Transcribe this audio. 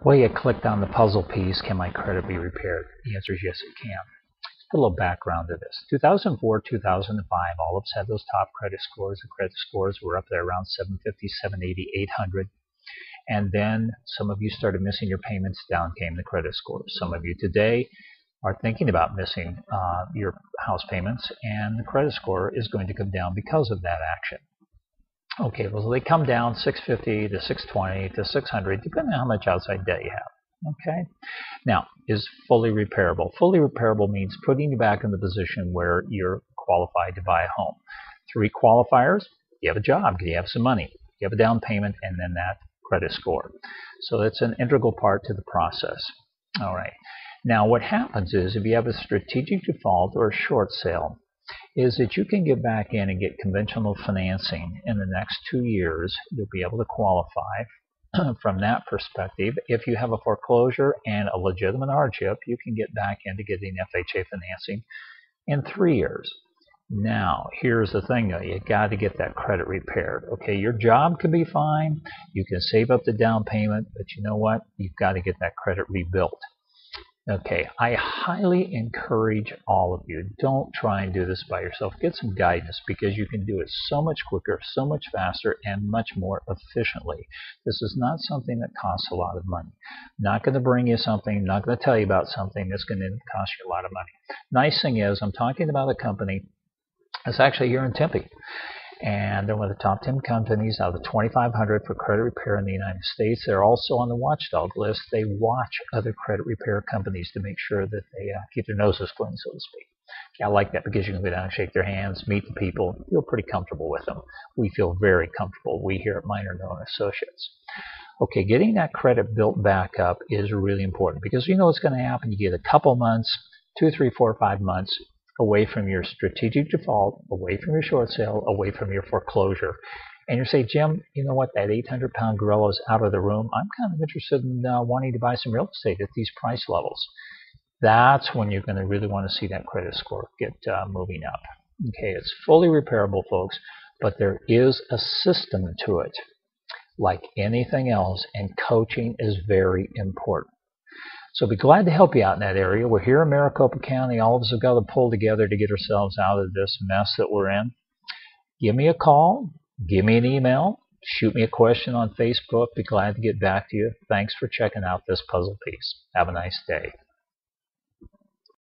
Well, you clicked on the puzzle piece, can my credit be repaired? The answer is yes, it can. A little background to this. 2004, 2005, all of us had those top credit scores. The credit scores were up there around 750, 780, 800. And then some of you started missing your payments. Down came the credit scores. Some of you today are thinking about missing your house payments, and the credit score is going to come down because of that action. Okay, well, they come down 650 to 620 to 600, depending on how much outside debt you have. Okay, now, is fully repairable. Fully repairable means putting you back in the position where you're qualified to buy a home. 3 qualifiers: you have a job, you have some money, you have a down payment, and then that credit score. So that's an integral part to the process. All right. Now, what happens is if you have a strategic default or a short sale, is that you can get back in and get conventional financing in the next 2 years. You'll be able to qualify from that perspective. If you have a foreclosure and a legitimate hardship, you can get back into getting FHA financing in 3 years. Now, here's the thing though, you got to get that credit repaired. Okay, your job could be fine, you can save up the down payment, but you know what? You've got to get that credit rebuilt. Okay, I highly encourage all of you, don't try and do this by yourself. Get some guidance, because you can do it so much quicker, so much faster, and much more efficiently. This is not something that costs a lot of money. Not going to bring you something, not going to tell you about something that's going to cost you a lot of money. Nice thing is, I'm talking about a company that's actually here in Tempe. And they're one of the top 10 companies out of the 2,500 for credit repair in the United States. They're also on the watchdog list. They watch other credit repair companies to make sure that they keep their noses clean, so to speak. I like that because you can go down and shake their hands, meet the people, feel pretty comfortable with them. We feel very comfortable, we here at Minor Noe Associates. Okay, getting that credit built back up is really important, because you know what's going to happen. You get a couple months, 2, 3, 4, 5 months away from your strategic default, away from your short sale, away from your foreclosure. And you say, Jim, you know what, that 800-pound gorilla is out of the room. I'm kind of interested in wanting to buy some real estate at these price levels. That's when you're going to really want to see that credit score get moving up. Okay, it's fully repairable, folks, but there is a system to it. Like anything else, and coaching is very important. So be glad to help you out in that area. We're here in Maricopa County. All of us have got to pull together to get ourselves out of this mess that we're in. Give me a call. Give me an email. Shoot me a question on Facebook. Be glad to get back to you. Thanks for checking out this puzzle piece. Have a nice day.